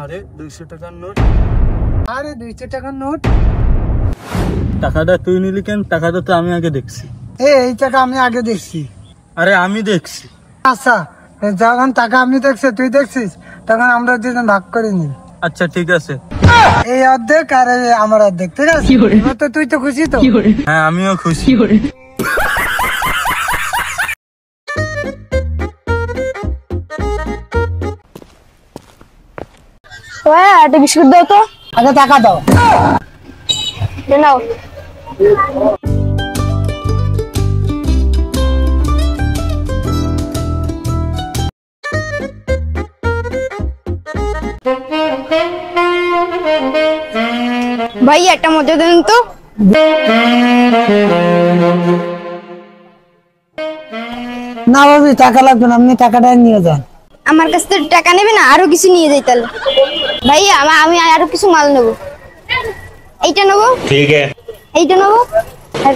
আরে 200 টাকার নোট। আরে 200 টাকার নোট? টাকাটা তুই নিলি কেন? টাকাটা তো আমি আগে দেখছি। এই টাকা আমি আগে দেখছি। আরে আমি দেখছি। আচ্ছা, যখন টাকা আপনি দেখছিস, তুই দেখছিস, তখন আমরা দুজন ভাগ করে নিই। আচ্ছা ঠিক আছে। এই অর্ধেক আর আমার অর্ধেক, ঠিক আছে? এবার তো তুই তো খুশি তো? হ্যাঁ আমিও খুশি। একটা বিস্কুট দাও তো। আগে টাকা দাও। নাও। ভাই একটা মজা দেন তো। না ভাবি, টাকা লাগবে না, আপনি টাকাটা নিয়ে যান। আমার কাছ থেকে টাকা নেবে না, আরো কিছু নিয়ে যাই তাহলে। ভাই আমি আরো কিছু মাল নেবো। এইটা নেবো। ठीक है। এইটা নেবো।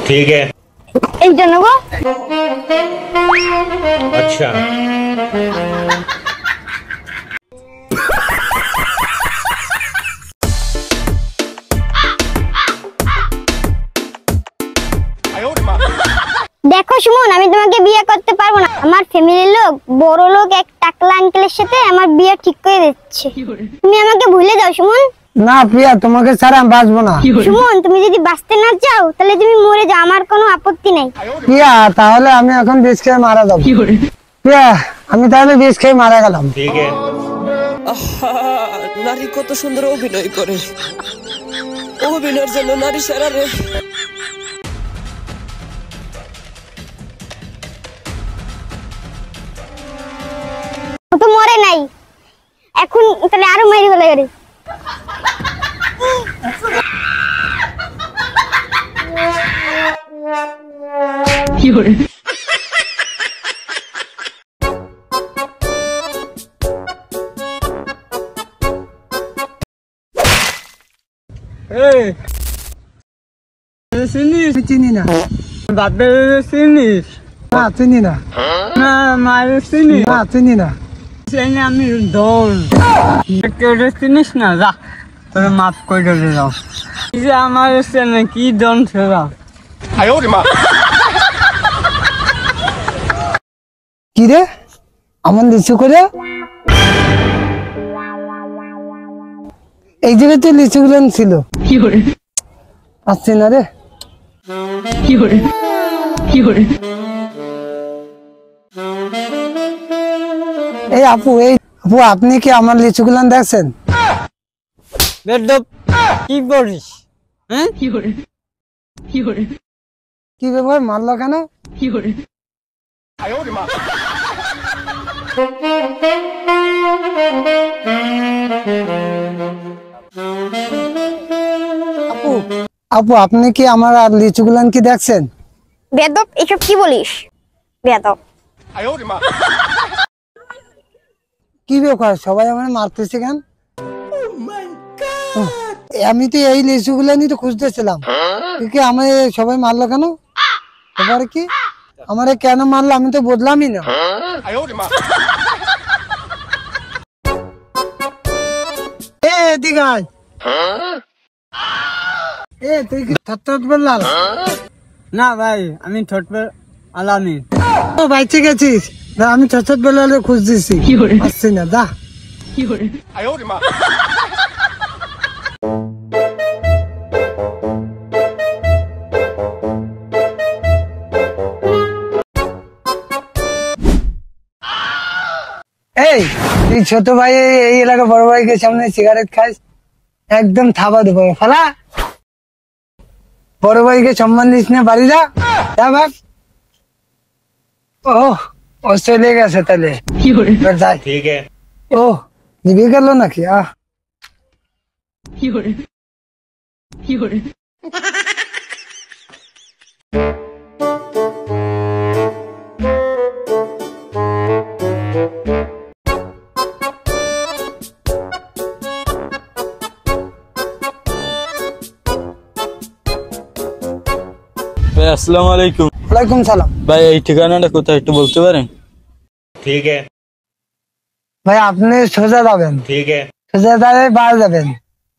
ठीक है। এইটা নেবো। अच्छा। দেখো সুমন, আমি তোমাকে বিয়ে করতে পারবো না। আমার ফ্যামিলির লোক বড় লোক এক টাকলা আঙ্কেলের সাথে আমার বিয়ে ঠিক করে দিচ্ছে। তুমি আমাকে ভুলে যাও সুমন। না প্রিয়া, তোমাকে ছাড়া আমি বাঁচবো না। সুমন, তুমি যদি বাঁচতে না চাও তাহলে তুমি মরে যাও, আমার কোনো আপত্তি নাই। প্রিয়া, তাহলে আমি এখন বিষ খেয়ে মারা যাবো। প্রিয়া, আমি তাহলে বিষ খেয়ে মারা গেলাম। ठीक है। নারী কত সুন্দর অভিনয় করে, অভিনয়ের জন্য নারী সেরা রে। ও তো মরে নাই, এখন তাহলে আরো মেরে ফেলে গেছে। চিনিস? চিনি না। বাপের চিনিস? না চিনি না। না মায়ের চিনিস? না চিনি না। চিনি আমি দৌড়। কেউ চিনিস না? যা তোর মাফ করে দাও। এই যে আমার চেনে কি দন ছেড়া। কি রে, আমার লিচু করে? এই জায়গায় তো লিচু গুলো ছিল। আসছে না রে। এই আপু, আপনি কি আমার লিচু গুলো দেখছেন? বেদব কি করিস? হ্যাঁ কি ব্যাপার, মারলো কেন? আপু আপু আপনি কি আমার আর লিচু গুলান কি দেখছেন? বেয়াদব, এসব কি বলিস? বেয়াদব। কি ব্যাপার, সবাই আমার মারতেছে কেন? আমি তো এই লিচু গুলানি তো খুঁজতেছিলাম, কি আমার সবাই মারলো কেন? এবার কি আমারে কেন মারলো আমি তো বদলামই না। এদিকে আয়। তুই কি থট বললাম? না ভাই, আমি ঠোঁট আলামি। ও বাইচে গেছিস? আমি থট বলালে খুঁজতেছি, আসছি না। দা এই তুই ছোট ভাই এই এলাকা বড় ভাইকে সামনে সিগারেট খাস, একদম থাবা দেবো। ফালা, বড় ভাইকে সম্মান দিস না, বাড়ি যা। ভাগ। ও চলে গেছে তাহলে। যাই। ठीक है। ও নিভে গেল নাকি? ভাই আসসালামু আলাইকুম। ওয়ালাইকুম সালাম। ভাই এই ঠিকানাটা কোথায় একটু বলতে পারেন? ठीक है। ভাই আপনি সোজা যাবেন। ठीक है। সোজা তাহলে বাইরে যাবেন,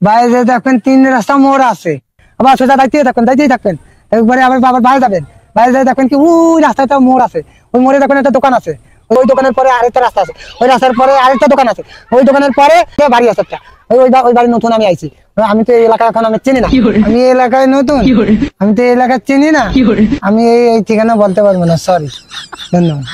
বাইরে যেয়ে দেখবেন 3 রাস্তা মোড় আছে, আবার সোজা যাইতেই থাকবেন, একবারে আবার বাইরে যাবেন, বাইরে যেয়ে দেখবেন কি ওই রাস্তাটা মোড় আছে, ওই মোড়ে দেখবেন একটা দোকান আছে, ওই দোকানের পরে আরেকটা রাস্তা আছে, ওই রাস্তার পরে আরেকটা দোকান আছে, ওই দোকানের পরে বাড়ি আছে একটা, ওই বাড়ি নতুন আমি আইছি, আমি তো এই এলাকা এখন আমি চিনি না, আমি এই এলাকায় নতুন, আমি তো এই এলাকা চিনি না, আমি এই ঠিকানা বলতে পারবো না, সরি, ধন্যবাদ।